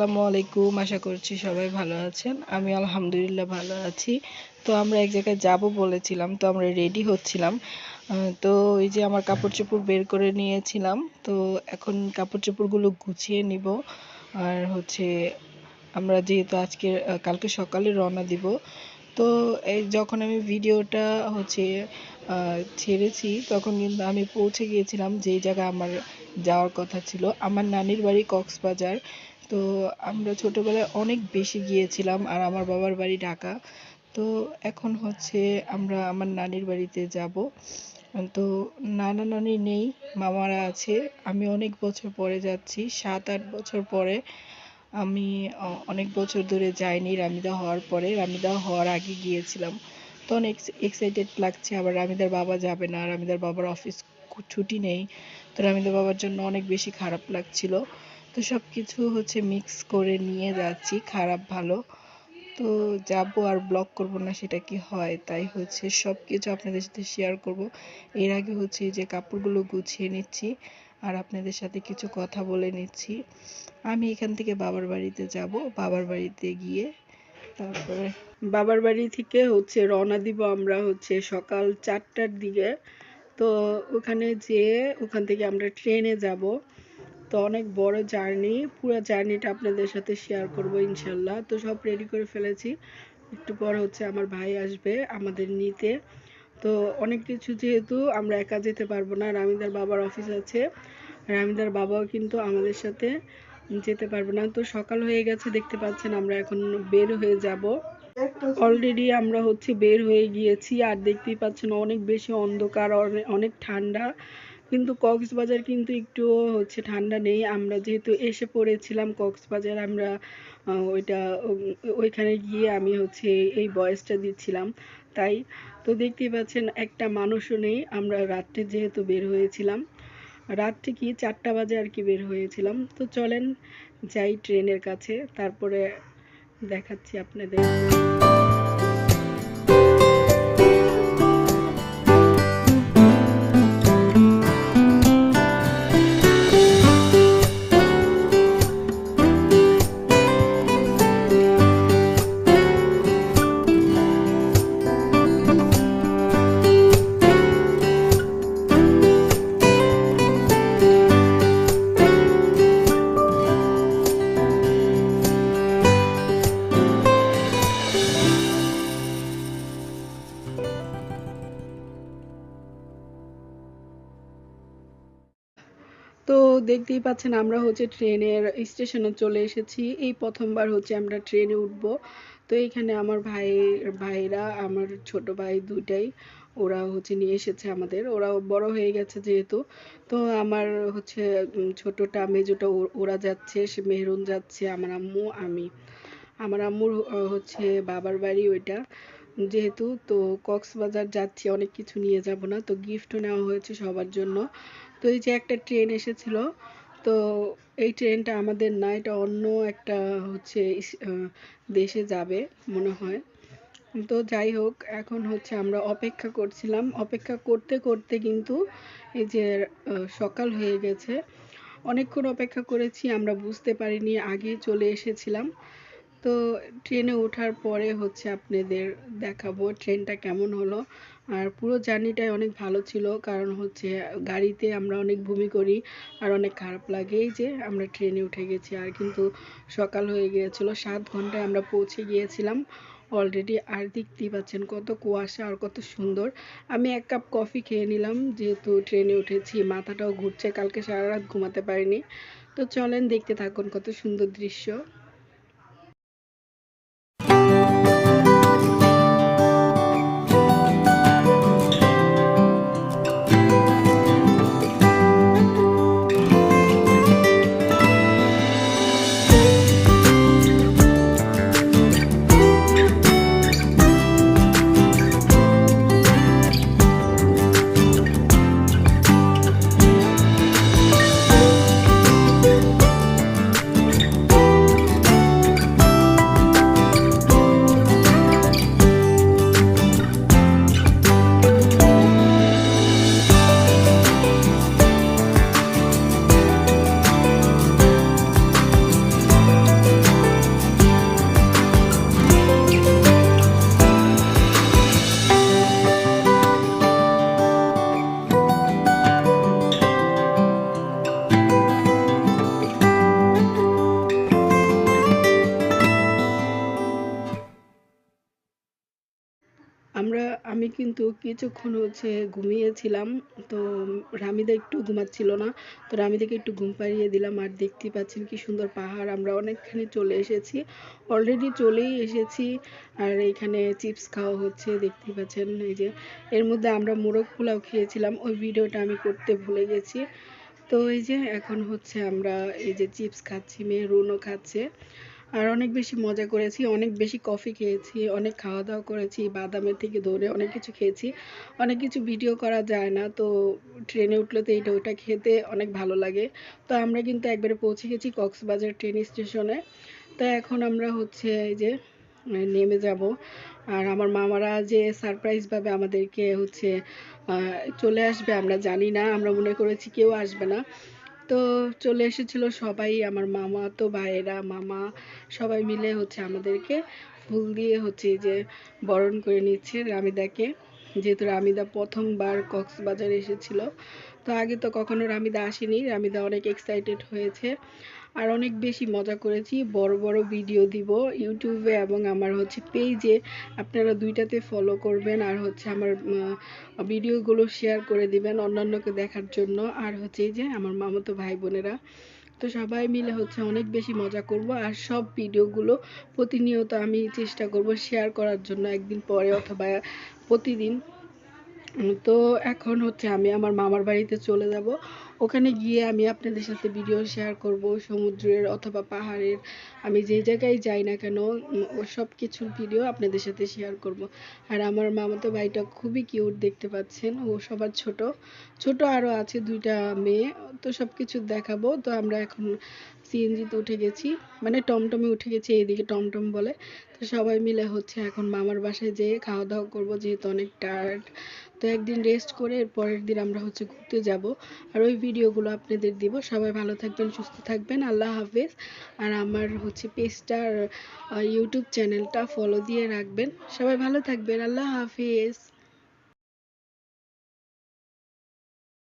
আসসালামু আলাইকুম। আশা করছি সবাই ভালো আছেন। আমি আলহামদুলিল্লাহ ভালো আছি। তো আমরা এক জায়গায় যাব বলেছিলাম, তো আমরা রেডি হচ্ছিলাম। তো এই যে আমার কাপড়-চোপড় বের করে নিয়েছিলাম। তো এখন কাপড়-চোপড়গুলো গুছিয়ে নিব। আর আমরা যেহেতু কালকে সকালে রওনা দিব। তো এই যখন আমি ভিডিওটা ছেড়েছি তখন কিন্তু আমি পৌঁছে গিয়েছিলাম যেই জায়গায় আমার যাওয়ার কথা ছিল। আমার নানির বাড়ি কক্সবাজার। তো আমরা ছোটবেলায় অনেক বেশি গিয়েছিলাম, আর আমার বাবার বাড়ি ঢাকা। তো এখন আমরা আমার নানির বাড়িতে যাব। তো নানা নানি নেই, মামারা আছে। আমি অনেক বছর পরে যাচ্ছি, 7-8 বছর পরে। আমি অনেক বছর ধরে যাইনি রামিদা হওয়ার পরে। রামিদা হওয়ার আগে গিয়েছিলাম। তো অনেক এক্সাইটেড লাগছে। আবার রামিদার বাবা যাবে না, রামিদার বাবার অফিস ছুটি নেই। তো রামিদার বাবার জন্য অনেক বেশি খারাপ লাগছিল। তো সবকিছু মিক্স করে নিয়ে যাচ্ছি, খারাপ ভালো। তো যাবো আর ব্লগ করব না সেটা কি হয়, তাই সবকিছু আপনাদের সাথে শেয়ার করব। এর আগে এই যে কাপড়গুলো গুছিয়ে নিচ্ছি আর আপনাদের সাথে কিছু কথা বলে নিচ্ছি। আমি এখান থেকে বাবার বাড়িতে যাব। বাবার বাড়িতে গিয়ে তারপরে বাবার বাড়ি থেকে রওনা দিব আমরা সকাল 4টার দিকে। তো ওখান থেকে আমরা ট্রেনে যাব। তো অনেক বড় জার্নি, পুরো জার্নিটা আপনাদের সাথে শেয়ার করব ইনশাল্লাহ। তো সব রেডি করে ফেলেছি। একটু পর আমার ভাই আসবে আমাদের নিতে। তো অনেক কিছু, যেহেতু আমরা একা যেতে পারবো না, রামিদার বাবার অফিস আছে, রামিদার বাবাও কিন্তু আমাদের সাথে যেতে পারবো না। তো সকাল হয়ে গেছে, দেখতে পাচ্ছেন আমরা এখন বের হয়ে যাব। অলরেডি আমরা বের হয়ে গিয়েছি, আর দেখতেই পাচ্ছেন অনেক বেশি অন্ধকার, অনেক ঠান্ডা। কিন্তু কক্সবাজার কিন্তু একটু ঠান্ডা নেই। আমরা যেহেতু এসে পড়েছিলাম কক্সবাজার, আমরা ওইখানে গিয়ে আমি এই ভয়েসটা দিচ্ছিলাম, তাই। তো দেখতেই পাচ্ছেন একটা মানুষও নেই। আমরা রাত্রে যেহেতু বের হয়েছিলাম, রাত্রে কি 4টা বাজে আর কি বের হয়েছিলাম। তো চলেন যাই ট্রেনের কাছে, তারপরে দেখাচ্ছি আপনাদের। তো দেখতেই পাচ্ছেন আমরা ট্রেনের স্টেশনে চলে এসেছি। এই প্রথমবার আমরা ট্রেনে উঠব। তো এইখানে আমার ভাইরা, আমার ছোট ভাই দুইটাই, ওরা নিয়ে এসেছে আমাদের। ওরা বড় হয়ে গেছে যেহেতু। তো আমার ছোটটা মেজোটা ওরা যাচ্ছে, মেহরুন যাচ্ছে, আমার আম্মু, আমি। আমার আম্মুর বাবার বাড়ি ওইটা যেহেতু। তো কক্সবাজার যাচ্ছি, অনেক কিছু নিয়ে যাব না, তো গিফটও নেওয়া হয়েছে সবার জন্য। তো এই যে একটা ট্রেন এসেছিল, তো এই ট্রেনটা আমাদের না, এটা অন্য একটা দেশে যাবে মনে হয়। তো যাই হোক, এখন আমরা অপেক্ষা করছিলাম। অপেক্ষা করতে করতে কিন্তু এই যে সকাল হয়ে গেছে। অনেকক্ষণ অপেক্ষা করেছি, আমরা বুঝতে পারিনি, আগেই চলে এসেছিলাম। তো ট্রেনে ওঠার পরে আপনাদের দেখাবো ট্রেনটা কেমন হলো। আর পুরো জার্নিটাই অনেক ভালো ছিল, কারণ গাড়িতে আমরা অনেক বমি করি আর অনেক খারাপ লাগে। এই যে আমরা ট্রেনে উঠে গেছি, আর কিন্তু সকাল হয়ে গিয়েছিল, 7 ঘন্টায় আমরা পৌঁছে গিয়েছিলাম অলরেডি। আর দেখতেই পাচ্ছেন কত কুয়াশা আর কত সুন্দর। আমি 1 কাপ কফি খেয়ে নিলাম, যেহেতু ট্রেনে উঠেছি, মাথাটাও ঘুরছে, কালকে সারা রাত ঘুমাতে পারিনি। তো চলেন দেখতে থাকুন কত সুন্দর দৃশ্য। আমি কিন্তু কিছুক্ষণ হচ্ছে ঘুমিয়েছিলাম। তো রামিদা একটু ঘুমাচ্ছিল না। তো রামিদাকে একটু ঘুম পাড়িয়ে দিলাম। আর দেখতেই পাচ্ছেন কি সুন্দর পাহাড়। আমরা অনেকখানি চলে এসেছি, অলরেডি চলেই এসেছি। আর এখানে চিপস খাওয়া হচ্ছে, দেখতেই পাচ্ছেন। এই যে এর মধ্যে আমরা মোরগ পোলাও খেয়েছিলাম, ওই ভিডিওটা আমি করতে ভুলে গেছি। তো এই যে এখন হচ্ছে আমরা এই যে চিপস খাচ্ছি, মেহরুনও খাচ্ছে। আর অনেক বেশি মজা করেছি, অনেক বেশি কফি খেয়েছি, অনেক খাওয়া দাওয়া করেছি, বাদামের থেকে ধরে অনেক কিছু খেয়েছি। অনেক কিছু ভিডিও করা যায় না, তো ট্রেনে উঠলে তো এইটা ওটা খেতে অনেক ভালো লাগে। তো আমরা কিন্তু একবারে পৌঁছে গেছি কক্সবাজার ট্রেন স্টেশনে। তো এখন আমরা হচ্ছে এই যে নেমে যাব। আর আমার মামারা যে সারপ্রাইজ ভাবে আমাদেরকে হচ্ছে চলে আসবে আমরা জানি না, আমরা মনে করেছি কেউ আসবে না। তো চলে এসেছিল সবাই, আমার মামা তো ভাইয়েরা, মামা সবাই মিলে হচ্ছে আমাদেরকে ফুল দিয়ে হচ্ছে এই যে বরণ করে নিচ্ছে রামিদাকে। যেহেতু রামিদা প্রথমবার কক্সবাজার এসেছিল, তো আগে তো কখনো রামিদা আসেনি। রামিদা অনেক এক্সাইটেড হয়েছে। আর অনেক বেশি মজা করেছি। বড় বড় ভিডিও দিব ইউটিউবে এবং আমার হচ্ছে পেজে, আপনারা দুইটাতে ফলো করবেন। আর হচ্ছে আমার ভিডিওগুলো শেয়ার করে দিবেন অন্যান্যকে দেখার জন্য। আর হচ্ছে এই যে আমার মামাতো ভাই বোনেরা, তো সবাই মিলে হচ্ছে অনেক বেশি মজা করব। আর সব ভিডিওগুলো প্রতিনিয়ত আমি চেষ্টা করব শেয়ার করার জন্য, একদিন পরে অথবা প্রতিদিন। তো এখন হচ্ছে আমি আমার মামার বাড়িতে চলে যাব। ওখানে গিয়ে আমি আপনাদের সাথে ভিডিও শেয়ার করব সমুদ্রের অথবা পাহাড়ের। আমি যেই জায়গায় যাই না কেন ও সব কিছুর ভিডিও আপনাদের সাথে শেয়ার করব। আর আমার মামাতো ভাইটা খুবই কিউট, দেখতে পাচ্ছেন। ও সবার ছোট ছোট, আরও আছে দুইটা মেয়ে। তো সব কিছু দেখাবো। তো আমরা এখন সিএনজিতে উঠে গেছি, মানে টমটমে উঠে গেছি, এইদিকে টমটম বলে। তো সবাই মিলে হচ্ছে এখন মামার বাসায় যেয়ে খাওয়া দাওয়া করবো, যেহেতু অনেক টায়ার্ড। তো একদিন রেস্ট করে এর পরের দিন আমরা হচ্ছে ঘুরতে যাব। আর ওই ভিডিওগুলো আপনাদের দিব। সবাই ভালো থাকবেন, সুস্থ থাকবেন, আল্লাহ হাফেজ। আর আমার হচ্ছে পেজটার ইউটিউব চ্যানেলটা ফলো দিয়ে রাখবেন। সবাই ভালো থাকবেন, আল্লাহ হাফেজ।